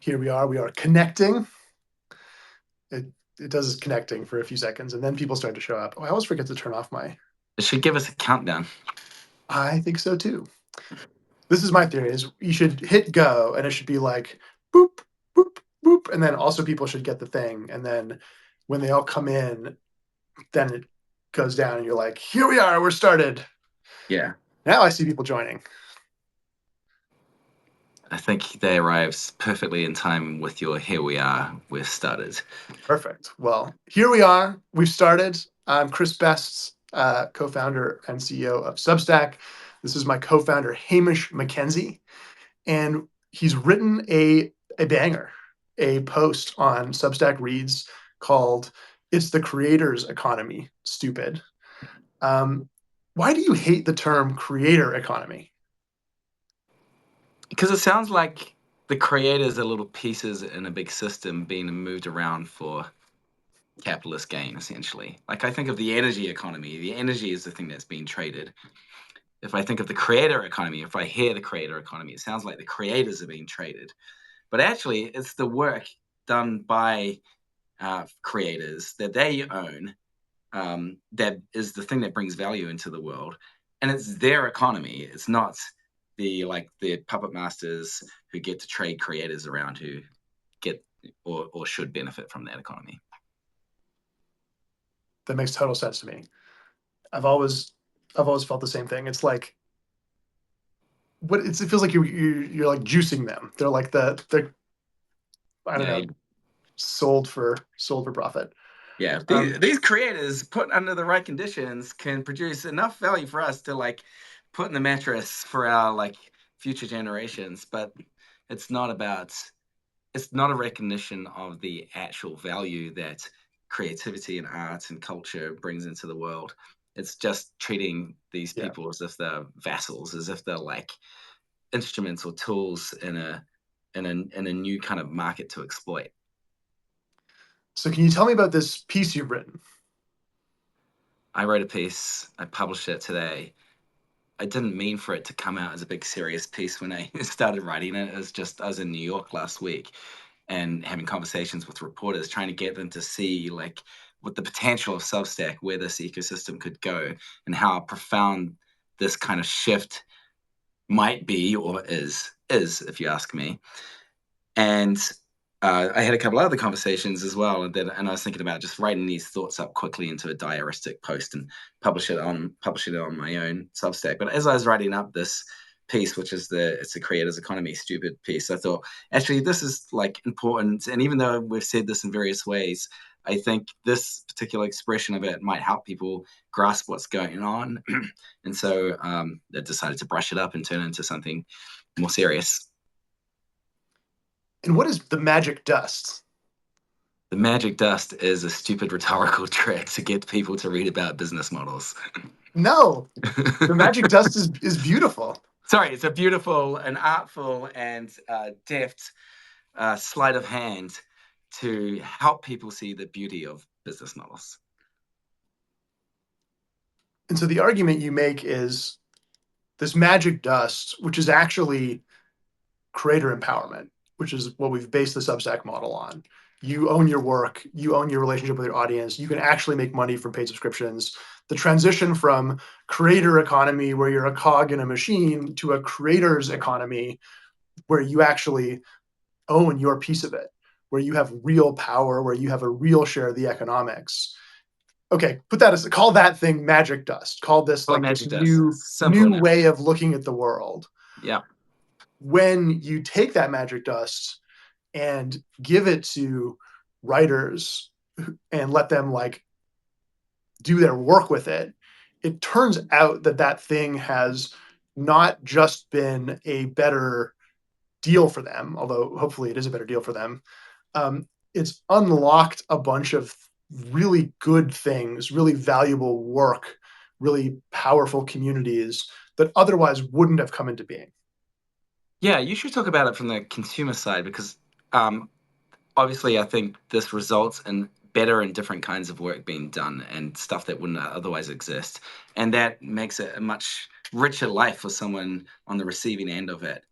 Here we are connecting. It it does connecting for a few seconds, and then people start to show up. Oh, I always forget to turn off my. It should give us a countdown. I think so too. This is my theory: is you should hit go, and it should be like boop boop boop, and then also people should get the thing, and then when they all come in, then it goes down, and you're like, here we are, we're started. Yeah. Now I see people joining. I think they arrived perfectly in time with your "Here we are, we're started." Perfect. Well, here we are. We've started. I'm Chris Best's co-founder and CEO of Substack. This is my co-founder Hamish McKenzie, and he's written a banger, a post on Substack Reads called "It's the Creator's Economy, Stupid." Um, why do you hate the term creator economy? Because it sounds like the creators are little pieces in a big system being moved around for capitalist gain, essentially. Like I think of the energy economy, the energy is the thing that's being traded. If I think of the creator economy, if I hear the creator economy, it sounds like the creators are being traded. But actually, it's the work done by creators that they own that is the thing that brings value into the world, and it's their economy. It's not the puppet masters who get to trade creators around who get or should benefit from that economy. That makes total sense to me. I've always I've always felt the same thing. It's like it feels like you're like juicing them. They're like they're I don't Yeah, know, sold for profit. yeah. Um, These creators put under the right conditions can produce enough value for us to like put in the mattress for our like future generations, but it's not about it's not a recognition of the actual value that creativity and art and culture brings into the world. It's just treating these yeah. people as if they're vassals, as if they're like instruments or tools in a new kind of market to exploit. So can you tell me about this piece you've written? I wrote a piece, I published it today. I didn't mean for it to come out as a big serious piece when I started writing it. It was just I was in New York last week and having conversations with reporters, trying to get them to see like what the potential of Substack, where this ecosystem could go, and how profound this kind of shift might be or is, if you ask me. And I had a couple other conversations as well, and I was thinking about just writing these thoughts up quickly into a diaristic post and publishing it on my own Substack. But as I was writing up this piece, which is it's the creators economy stupid piece, I thought actually this is like important. And even though we've said this in various ways, I think this particular expression of it might help people grasp what's going on. And so I decided to brush it up and turn it into something more serious. And what is the magic dust? The magic dust is a stupid rhetorical trick to get people to read about business models. No, the magic dust is beautiful. Sorry, it's a beautiful and artful and deft sleight of hand to help people see the beauty of business models. And so the argument you make is this magic dust, which is actually creator empowerment, which is what we've based the Substack model on. You own your work, you own your relationship with your audience, you can actually make money from paid subscriptions. The transition from creator economy, where you're a cog in a machine, to a creator's economy, where you actually own your piece of it, where you have real power, where you have a real share of the economics. Okay, call that thing magic dust. Call this Well, like this magic dust. Simple new enough. way of looking at the world. Yeah. When you take that magic dust and give it to writers and let them like do their work with it, it turns out that that thing has not just been a better deal for them, although hopefully it is a better deal for them. It's unlocked a bunch of really good things, really valuable work, really powerful communities that otherwise wouldn't have come into being. Yeah, you should talk about it from the consumer side because um, obviously I think this results in better and different kinds of work being done and stuff that wouldn't otherwise exist. And that makes it a much richer life for someone on the receiving end of it.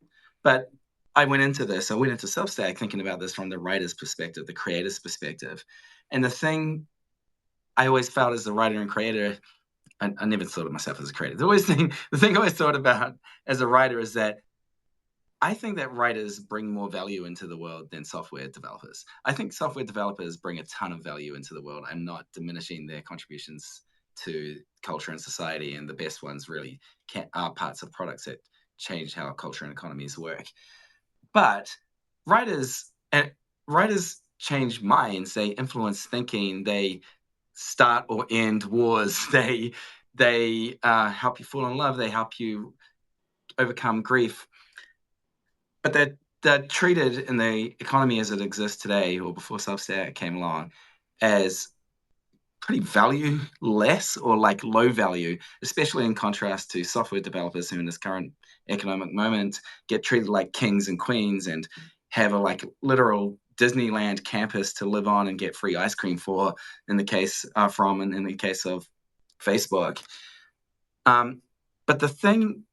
But I went into this. I went into Substack thinking about this from the writer's perspective, the creator's perspective, and the thing I always felt as a writer and creator, I never thought of myself as a creator. The thing I always thought about as a writer is that I think that writers bring more value into the world than software developers. I think software developers bring a ton of value into the world. I'm not diminishing their contributions to culture and society, and the best ones really are parts of products that change how culture and economies work. But writers and writers change minds. They influence thinking. They start or end wars. They help you fall in love. They help you overcome grief. But they're treated in the economy as it exists today, or before Substack came along, as pretty value less or like low value, especially in contrast to software developers who in this current economic moment get treated like kings and queens and have a like literal Disneyland campus to live on and get free ice cream for in the case from and in the case of Facebook. Um, but the thing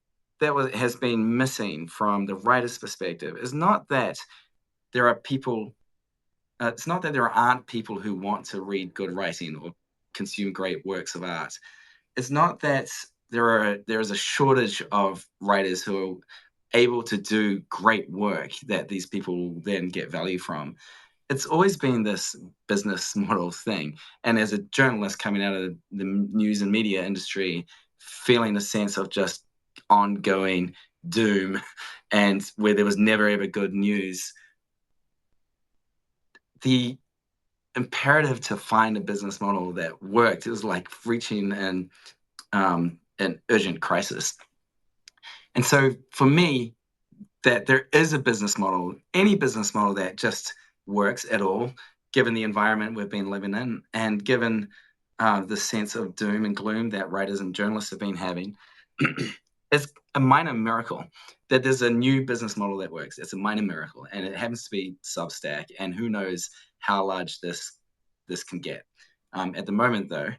has been missing from the writer's perspective is not that there are people it's not that there aren't people who want to read good writing or consume great works of art. It's not that there is a shortage of writers who are able to do great work that these people then get value from. It's always been this business model thing. And as a journalist coming out of the news and media industry, feeling a sense of just ongoing doom and where there was never ever good news, the imperative to find a business model that worked. It was like reaching an urgent crisis. And so for me, that there is a business model, any business model that just works at all, given the environment we've been living in, and given the sense of doom and gloom that writers and journalists have been having, is a minor miracle. That there's a new business model that works. It's a minor miracle, and it happens to be Substack. And who knows how large this can get. At the moment, though,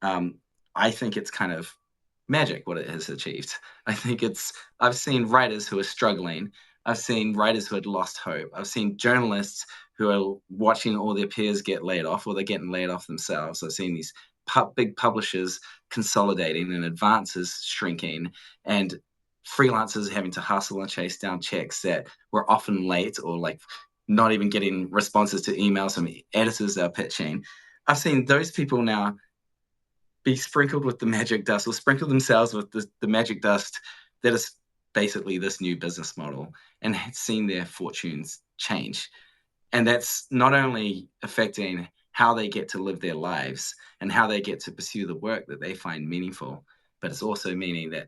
um, I think it's kind of magic what it has achieved. I think it's. I've seen writers who are struggling. I've seen writers who had lost hope. I've seen journalists who are watching all their peers get laid off, or they're getting laid off themselves. I've seen these big publishers consolidating and advances shrinking, and freelancers having to hustle and chase down checks that were often late or like not even getting responses to emails from editors they're pitching. I've seen those people now be sprinkled with the magic dust or sprinkle themselves with the magic dust that is basically this new business model and seen their fortunes change. And that's not only affecting how they get to live their lives and how they get to pursue the work that they find meaningful, but it's also meaning that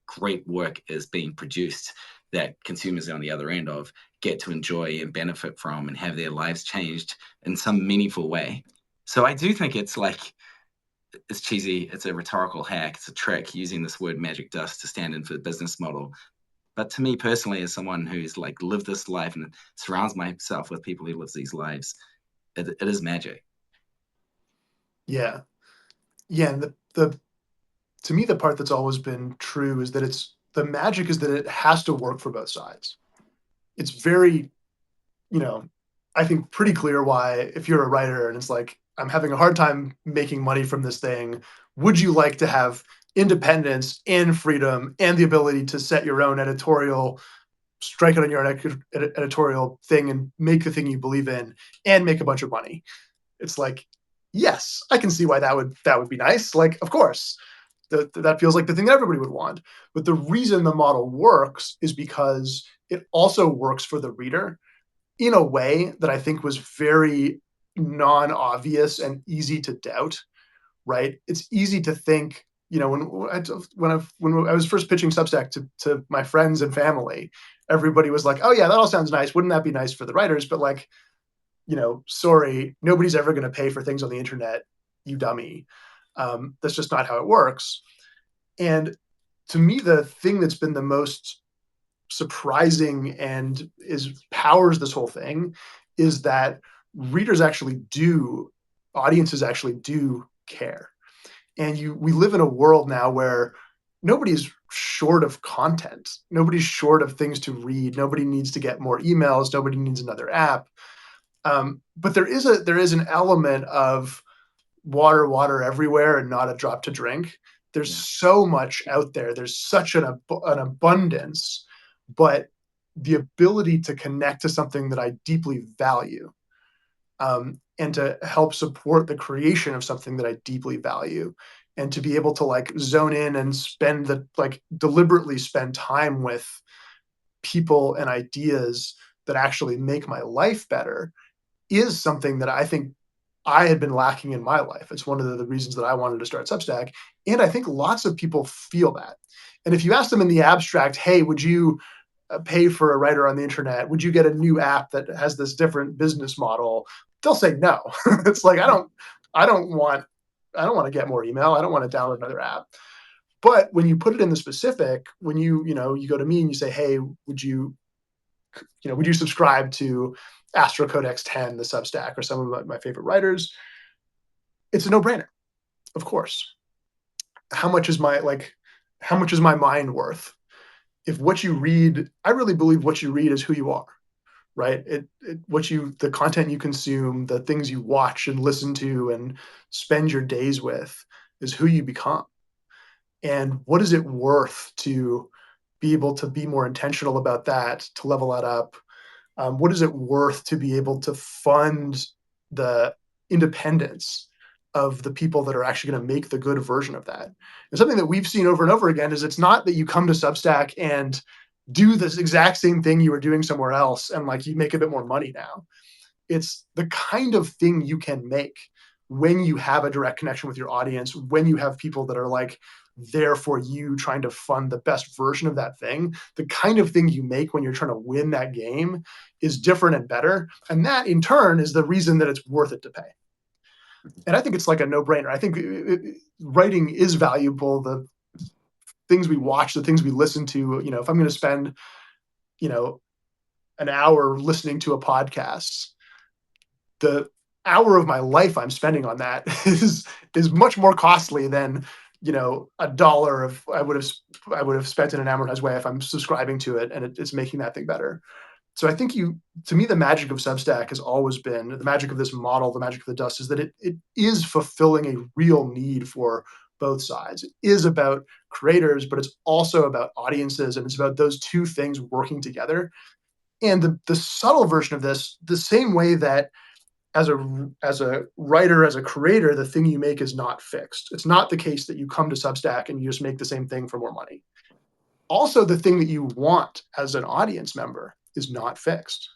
great work is being produced that consumers on the other end of get to enjoy and benefit from and have their lives changed in some meaningful way. So I do think it's cheesy, it's a rhetorical hack, it's a trick using this word magic dust to stand in for the business model. But to me personally, as someone who's like lived this life and surrounds myself with people who live these lives, it is magic. Yeah. Yeah. And the to me, the part that's always been true is that it's the magic is that it has to work for both sides. It's very, you know, I think pretty clear why if you're a writer and it's like, I'm having a hard time making money from this thing, would you like to have independence and freedom and the ability to set your own editorial, strike it on your editorial thing and make the thing you believe in and make a bunch of money? It's like, yes, I can see why that would be nice. Like, of course, that feels like the thing that everybody would want. But the reason the model works is because it also works for the reader in a way that I think was very non-obvious and easy to doubt. Right? It's easy to think. When I was first pitching Substack to my friends and family, everybody was like, "Oh yeah, that all sounds nice. Wouldn't that be nice for the writers?" But like, sorry, nobody's ever going to pay for things on the internet, you dummy. That's just not how it works. And to me, the thing that's been the most surprising and is powers this whole thing is that readers actually do, audiences actually do care. And we live in a world now where nobody's short of content. Nobody's short of things to read. Nobody needs to get more emails. Nobody needs another app. But there is an element of water, water everywhere, and not a drop to drink. There's Yeah. so much out there. There's such an abundance, but the ability to connect to something that I deeply value, and to help support the creation of something that I deeply value, and to be able to like zone in and spend the like deliberately spend time with people and ideas that actually make my life better is something that I think I had been lacking in my life. It's one of the reasons that I wanted to start Substack. And I think lots of people feel that. And if you ask them in the abstract, hey, would you pay for a writer on the internet? Would you get a new app that has this different business model? They'll say no. It's like I don't want I don't want to get more email. I don't want to download another app. But when you put it in the specific, when you go to me and you say, hey, would you subscribe to Astro Codex 10, the Substack, or some of my favorite writers? It's a no-brainer, of course. How much is my mind worth? If what you read, I really believe what you read is who you are, right? The content you consume, the things you watch and listen to and spend your days with is who you become. And what is it worth to be able to be more intentional about that, to level that up? What is it worth to be able to fund the independence of the people that are actually going to make the good version of that? And something that we've seen over and over again is it's not that you come to Substack and do this exact same thing you were doing somewhere else and like you make a bit more money now. It's the kind of thing you can make when you have a direct connection with your audience, when you have people that are like there for you trying to fund the best version of that thing. The kind of thing you make when you're trying to win that game is different and better. And that in turn is the reason that it's worth it to pay. And I think it's like a no-brainer. I think writing is valuable. The things we watch, the things we listen to, if I'm going to spend, you know, an hour listening to a podcast, the hour of my life I'm spending on that is much more costly than a dollar of I would have spent in an amortized way if I'm subscribing to it and it's making that thing better. So I think to me, the magic of Substack has always been the magic of this model. The magic of the dust is that it is fulfilling a real need for both sides. It is about creators, but it's also about audiences, and it's about those two things working together. And the subtle version of this, the same way that as a writer, as a creator, the thing you make is not fixed. It's not the case that you come to Substack and you just make the same thing for more money. Also, the thing that you want as an audience member is not fixed.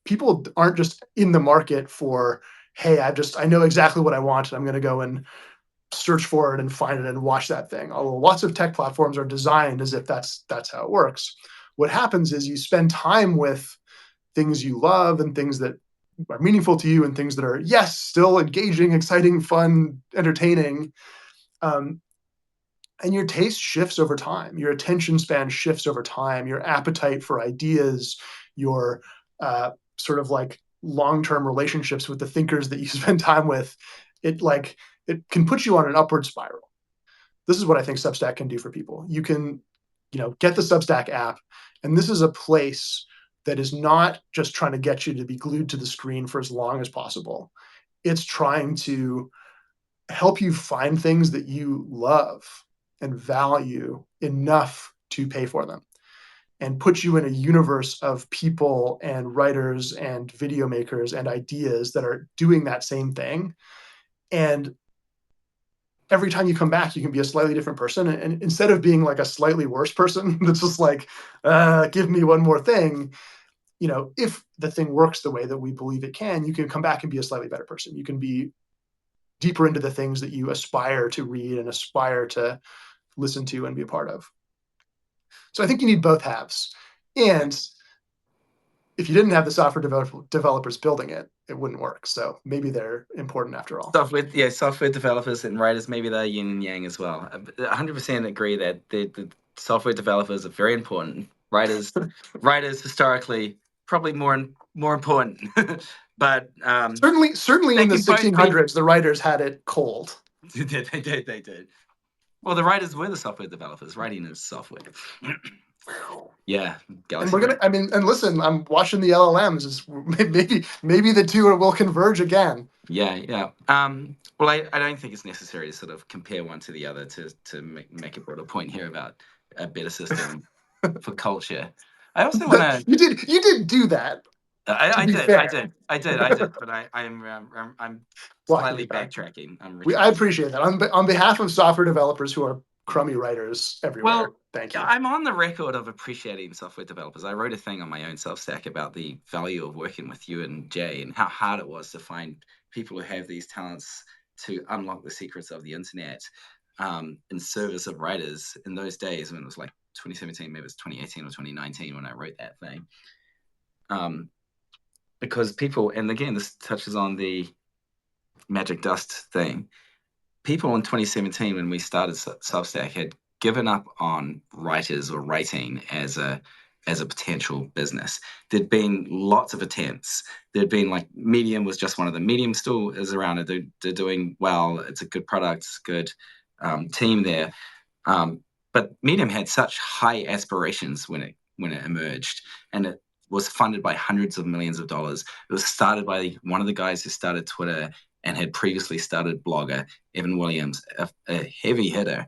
People aren't just in the market for, hey, I know exactly what I want and I'm going to go and search for it and find it and watch that thing. Although lots of tech platforms are designed as if that's how it works. What happens is you spend time with things you love and things that are meaningful to you and things that are, yes, still engaging, exciting, fun, entertaining. Um, and your taste shifts over time. Your attention span shifts over time. Your appetite for ideas, your sort of like long-term relationships with the thinkers that you spend time with, it can put you on an upward spiral. This is what I think Substack can do for people. You can, get the Substack app, and this is a place that is not just trying to get you to be glued to the screen for as long as possible. It's trying to help you find things that you love and value enough to pay for them and put you in a universe of people and writers and video makers and ideas that are doing that same thing. And every time you come back, you can be a slightly different person. And instead of being like a slightly worse person that's just like, give me one more thing, if the thing works the way that we believe it can, you can come back and be a slightly better person. You can be deeper into the things that you aspire to read and aspire to listen to and be a part of. So I think you need both halves. And if you didn't have the software developers building it, it wouldn't work. So maybe they're important after all. Software developers and writers, maybe they're yin and yang as well. 100% agree that the software developers are very important. Writers historically probably more important, but Certainly in they the can both be. 1600s, the writers had it cold. They did. Well, the writers were the software developers. Writing is software. Yeah, And Galaxy we're Brain. gonna, I mean, and listen, I'm watching the LLMs. Maybe the two will converge again. Yeah, yeah. Well, I don't think it's necessary to sort of compare one to the other to make a broader point here about a better system for culture. I also want to. You did do that, to I be did, I fair. did, I did, but I'm Well, slightly backtracking. I'm I retracting. appreciate that. On behalf of software developers who are crummy writers everywhere, Well, thank yeah, you. I'm on the record of appreciating software developers. I wrote a thing on my own Substack about the value of working with you and Jay and how hard it was to find people who have these talents to unlock the secrets of the internet in service of writers in those days when it was like 2017, maybe it was 2018 or 2019 when I wrote that thing. Because people, and again, this touches on the magic dust thing. People in 2017 when we started Substack had given up on writers or writing as a potential business. There'd been lots of attempts. There'd been like Medium was just one of them. Medium still is around. They're doing well. It's a good product. It's a good team there. Um, but Medium had such high aspirations when it emerged, and it was funded by hundreds of millions of dollars. It was started by one of the guys who started Twitter and had previously started Blogger, Evan Williams, a heavy hitter.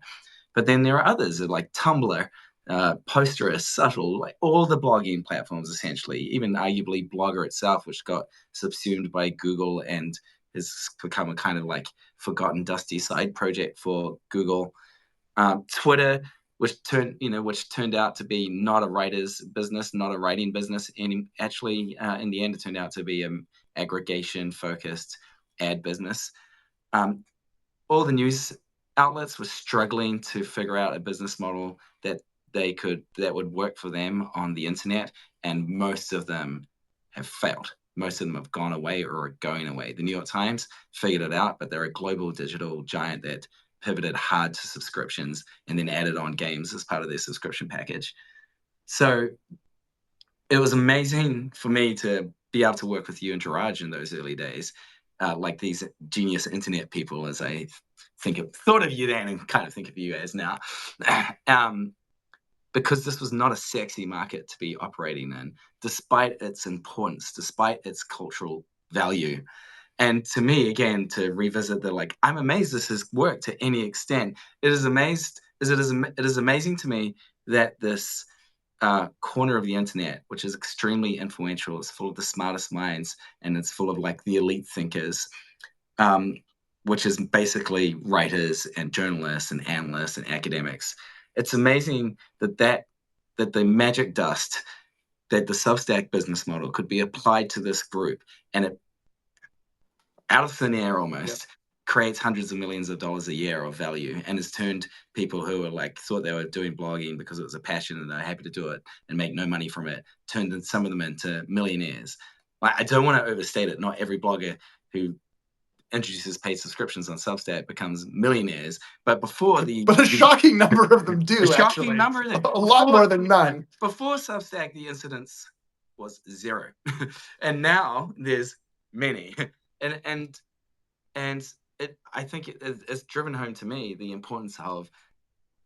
But then there are others like Tumblr, Posterous, Subtle, like all the blogging platforms essentially, even arguably Blogger itself, which got subsumed by Google and has become a kind of like forgotten dusty side project for Google. Twitter, which turned out to be not a writer's business, not a writing business, and actually in the end it turned out to be an aggregation focused ad business. Um, all the news outlets were struggling to figure out a business model that would work for them on the internet, and most of them have failed. Most of them have gone away or are going away. The New York Times figured it out, but they're a global digital giant that pivoted hard to subscriptions and then added on games as part of their subscription package. So it was amazing for me to be able to work with you and Girage in those early days, like these genius internet people, as I thought of you then and kind of think of you as now, um, because this was not a sexy market to be operating in, despite its importance, despite its cultural value. And to me, again, to revisit the like, I'm amazed this has worked to any extent. It is amazing to me that this corner of the internet, which is extremely influential. It's full of the smartest minds and it's full of like the elite thinkers, um, which is basically writers and journalists and analysts and academics. It's amazing that the magic dust that the Substack business model could be applied to this group and it out of thin air Yep. almost creates hundreds of millions of dollars a year of value and has turned people who were like thought they were doing blogging because it was a passion and they're happy to do it and make no money from it, turned some of them into millionaires. Like, I don't want to overstate it. Not every blogger who introduces paid subscriptions on Substack becomes millionaires, but before But a shocking number of them a do, shocking actually. number A lot more than yeah, none. before Substack the incidence was zero, and now there's many, and and I think it's driven home to me the importance of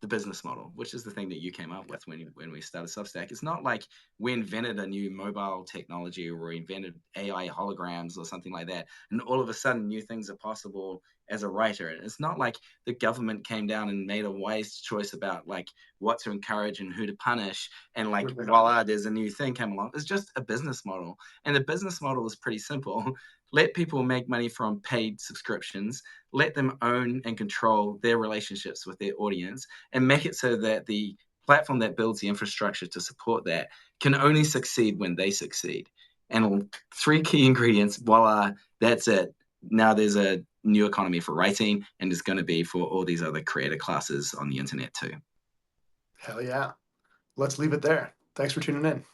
the business model, which is the thing that you came up with when we started Substack. It's not like we invented a new mobile technology or we invented AI holograms or something like that, and all of a sudden new things are possible as a writer. And it's not like the government came down and made a wise choice about like what to encourage and who to punish, and like voila, there's a new thing came along. It's just a business model, and the business model is pretty simple. Let people make money from paid subscriptions. Let them own and control their relationships with their audience and make it so that the platform that builds the infrastructure to support that can only succeed when they succeed. And three key ingredients, voila, that's it. Now there's a new economy for writing, and there's going to be for all these other creator classes on the internet too. Hell yeah. Let's leave it there. Thanks for tuning in.